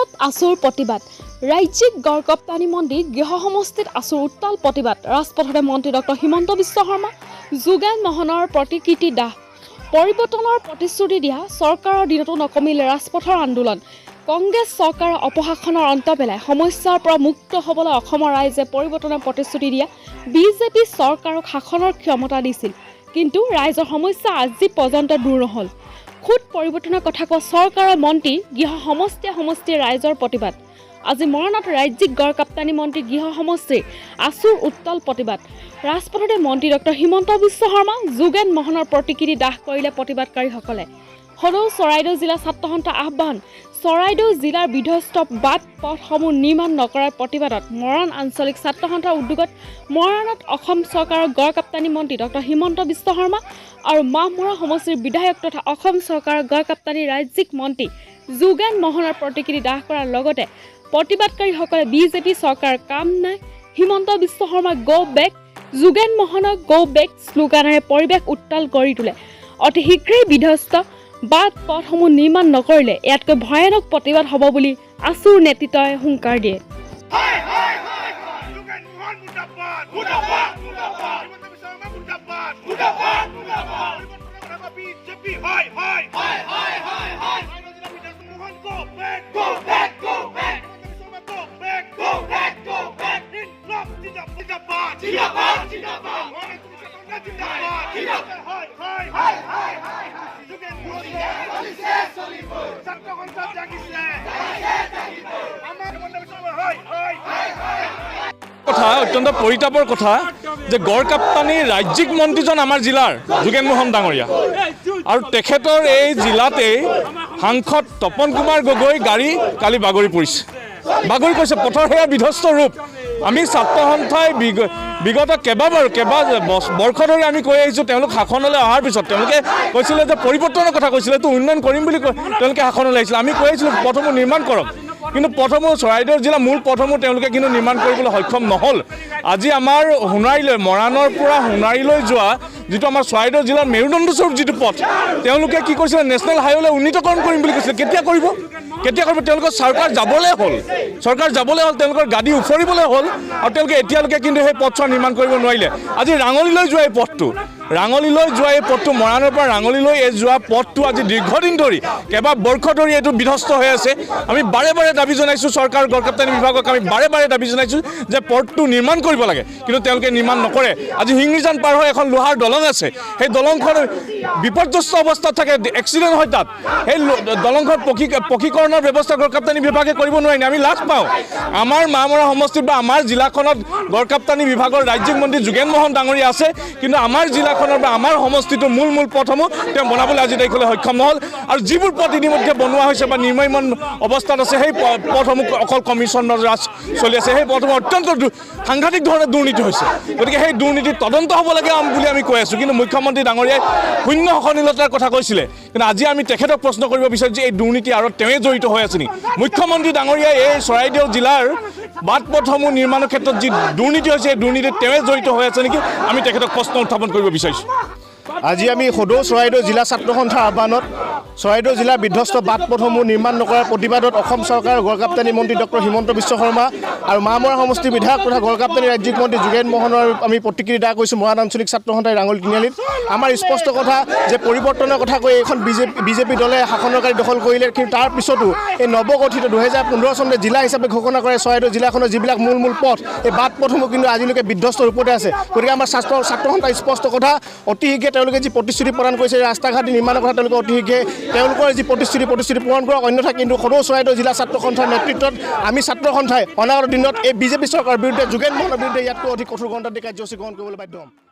মৰাণত আছুৰ প্ৰতিবাদ ৰাজ্যিক গড়কাপ্তানি মন্ত্ৰী গৃহ সমষ্টিত আছুৰ উত্তাল প্ৰতিবাদ ৰাজপথতে মন্ত্ৰী ডক্টৰ হিমন্ত বিশ্ব শৰ্মা যোগেন মোহনৰ প্ৰতিকৃতি দাহ পৰিৱৰ্তনৰ প্ৰতিশ্ৰুতি দিয়া চৰকাৰৰ দিনতো নকমিল ৰাজপথৰ আন্দোলন কংগ্ৰেছ চৰকাৰৰ অপশাসনৰ অন্ত পেলাই সমস্যাৰ পৰা মুক্ত হ'বলৈ অসমৰ ৰাইজে পৰিৱৰ্তনৰ প্ৰতিশ্ৰুতি দিয়া বিজেপি চৰকাৰক শাসনৰ ক্ষমতা দিছিল কিন্তু ৰাইজৰ সমস্যা আজি পৰ্যন্ত দূৰ নহ'ল খুদ পৰিৱৰ্তনৰ কথা কোৱা চৰকাৰৰ মন্ত্ৰী গৃহ সমষ্টিৰ ৰাইজৰ প্ৰতিবাদ আজি মৰাণত ৰাজ্যিক গড়কাপ্তানি মন্ত্ৰী গৃহ সমষ্টিৰ আছুৰ উত্তাল প্ৰতিবাদ ৰাজপথতে মন্ত্ৰী ডক্টৰ হিমন্ত বিশ্ব শৰ্মা যোগেন মোহনৰ প্ৰতিকৃতি দাহ কৰিলে প্ৰতিবাদকাৰীসকলে সদৌ চৰাইদেউ জিলা ছাত্ৰ সন্থাৰ আহ্বান চৰাইদেউ জিলাৰ বিধ্বস্ত বাট পথসমূহ নিৰ্মাণ নকৰাৰ প্ৰতিবাদত মৰাণ আঞ্চলিক ছাত্ৰ সন্থাৰ উদ্যোগত মৰাণত অসম চৰকাৰৰ গড়কাপ্তানি মন্ত্ৰী ডক্টৰ হিমন্ত বিশ্ব শৰ্মা আৰু মাহমৰা সমষ্টিৰ বিধায়ক তথা অসম চৰকাৰৰ গড়কাপ্তানি ৰাজ্যিক মন্ত্ৰী যোগেন মোহনৰ প্ৰতিকৃতি দাহ কৰাৰ লগতে প্ৰতিবাদকাৰীসকলে বিজেপি চৰকাৰৰ কাম নাই হিমন্ত বিশ্ব শৰ্মা গো বেক যোগেন মোহনক গো বেক শ্লোগানেৰে পৰিৱেশ উত্তাল কৰি তোলে অতি শীঘ্ৰেই বিধ্বস্ত বাট পথসমূহ নিৰ্মাণ নকৰিলে ইয়াতকৈ ভয়ানক প্ৰতিবাদ হ'ব বুলি আছুৰ নেতৃত্বই হুংকাৰ দিয়ে কথা অত্যন্ত পৰিতাপৰ কথা যে গড়কাপ্তানি ৰাজ্যিক মন্ত্ৰীজন আমাৰ জিলাৰ যোগেন মোহন ডাঙৰীয়া আৰু তেখেতৰ এই জিলাতেই সাংসদ তপন কুমাৰ গগৈ গাড়ী কালি বাগৰি পৰিছে পথৰ সেয়া বিধ্বস্ত ৰূপ আমি ছাত্ৰ সন্থাই বিগত কেইবা বৰ্ষ ধৰি আমি কৈ আহিছোঁ তেওঁলোক শাসনলৈ অহাৰ পিছত তেওঁলোকে কৈছিলে যে পৰিৱৰ্তনৰ কথা কৈছিলে এইটো উন্নয়ন কৰিম বুলি তেওঁলোকে শাসনলৈ আহিছিলে আমি কৈ আহিছিলোঁ পথসমূহ নিৰ্মাণ কৰক কিন্তু পথসমূহ চৰাইদেউ জিলা মূল পথসমূহ তেওঁলোকে কিন্তু নিৰ্মাণ কৰিবলৈ সক্ষম নহ'ল আজি আমাৰ সোণাৰীলৈ মৰাণৰ পৰা সোণাৰীলৈ যোৱা যিটো আমাৰ চৰাইদেউ জিলাৰ মেৰুদণ্ডস্বৰূপ যিটো পথ তেওঁলোকে কি কৈছিলে নেশ্যনেল হাইৱেলৈ উন্নীতকৰণ কৰিম বুলি কৈছিলে কেতিয়া কৰিব তেওঁলোকৰ চৰকাৰ যাবলৈ হ'ল তেওঁলোকৰ গাড়ী উফৰিবলৈ হ'ল আৰু তেওঁলোকে এতিয়ালৈকে কিন্তু সেই পথছোৱা নিৰ্মাণ কৰিব নোৱাৰিলে আজি ৰাঙলীলৈ যোৱা এই পথটো মৰাণৰ পৰা ৰাঙলীলৈ যোৱা পথটো আজি দীৰ্ঘদিন ধৰি কেইবা বৰ্ষ ধৰি এইটো বিধ্বস্ত হৈ আছে আমি বাৰে বাৰে দাবী জনাইছোঁ চৰকাৰ গড়কাপ্তানি বিভাগক আমি বাৰে বাৰে দাবী জনাইছোঁ যে পথটো নিৰ্মাণ কৰিব লাগে কিন্তু তেওঁলোকে নিৰ্মাণ নকৰে আজি হিংৰিজান পাৰ হৈ এখন লোহাৰ দলং আছে সেই দলংখন বিপৰ্যস্ত অৱস্থাত থাকে এক্সিডেণ্ট হয় তাত সেই দলংখন পকীকৰণৰ ব্যৱস্থা গড়কাপ্তানি বিভাগে কৰিব নোৱাৰিলে আমি লাজ পাওঁ আমাৰ মাহমৰা সমষ্টিত বা আমাৰ জিলাখনত গড়কাপ্তানি বিভাগৰ ৰাজ্যিক মন্ত্ৰী যোগেন মোহন ডাঙৰীয়া আছে কিন্তু আমাৰ জিলাখনৰ বা আমাৰ সমষ্টিটোৰ মূল পথসমূহ তেওঁ বনাবলৈ আজি তাৰিখলৈ সক্ষম নহ'ল আৰু যিবোৰ পথ ইতিমধ্যে বনোৱা হৈছে বা নিৰ্মাণ অৱস্থাত আছে সেই পথসমূহ অকল কমিশ্যনৰ ৰাজ চলি আছে সেই পথসমূহ অত্যন্ত সাংঘাতিক ধৰণে দুৰ্নীতি হৈছে গতিকে সেই দুৰ্নীতিৰ তদন্ত হ'ব লাগে বুলি আমি কৈ আছোঁ কিন্তু মুখ্যমন্ত্ৰী ডাঙৰীয়াই শূন্য সহনীলতাৰ কথা কৈছিলে কিন্তু আজি আমি তেখেতক প্ৰশ্ন কৰিব বিচাৰোঁ যে এই দুৰ্নীতি আৰু তেওঁৱে জড়িত হৈ আছে নেকি মুখ্যমন্ত্ৰী ডাঙৰীয়াই এই চৰাইদেউ জিলাৰ বাট পথসমূহ নিৰ্মাণৰ ক্ষেত্ৰত যি দুৰ্নীতি হৈছে সেই দুৰ্নীতিত তেওঁৱে জড়িত হৈ আছে নেকি আমি তেখেতক প্ৰশ্ন উত্থাপন কৰিব বিচাৰিছোঁ আজি আমি সদৌ চৰাইদেউ জিলা ছাত্ৰ সন্থাৰ আহ্বানত চৰাইদেউ জিলাৰ বিধ্বস্ত বাট পথসমূহ নিৰ্মাণ নকৰাৰ প্ৰতিবাদত অসম চৰকাৰৰ গড়কাপ্তানি মন্ত্ৰী ডক্টৰ হিমন্ত বিশ্ব শৰ্মা আৰু মাহমৰা সমষ্টিৰ বিধায়ক তথা গড়কাপ্তানি ৰাজ্যিক মন্ত্ৰী যোগেন মোহনৰ আমি প্ৰতিকৃতি দাহ কৰিছোঁ মৰাণ আঞ্চলিক ছাত্ৰ সন্থাই ৰাঙলী তিনিআলিত আমাৰ স্পষ্ট কথা যে পৰিৱৰ্তনৰ কথা কৈ এইখন বিজেপি দলে শাসনৰ গাড়ী দখল কৰিলে কিন্তু তাৰ পিছতো এই নৱগঠিত 2015 চনতে জিলা হিচাপে ঘোষণা কৰে চৰাইদেউ জিলাখনৰ যিবিলাক মূল পথ এই বাট পথসমূহ কিন্তু আজিলৈকে বিধ্বস্ত ৰূপতে আছে গতিকে আমাৰ ছাত্ৰ সন্থাৰ স্পষ্ট কথা অতি শীঘ্ৰে তেওঁলোকে যি প্ৰতিশ্ৰুতি প্ৰদান কৰিছে ৰাস্তা ঘাট নিৰ্মাণৰ কথা তেওঁলোকে অতি শীঘ্ৰে তেওঁলোকৰ যি প্ৰতিশ্ৰুতি পূৰণ কৰক অন্যথা কিন্তু সদৌ চৰাইদেউ জিলা ছাত্ৰ সন্থাৰ নেতৃত্বত আমি ছাত্ৰ সন্থাই অনাগত দিনত এই বিজেপি চৰকাৰৰ বিৰুদ্ধে যোগেন মোহনৰ বিৰুদ্ধে ইয়াতকৈ অধিক কঠোৰ গণতান্ত্ৰিক কাৰ্যসূচী গ্ৰহণ কৰিবলৈ বাধ্য হ'ম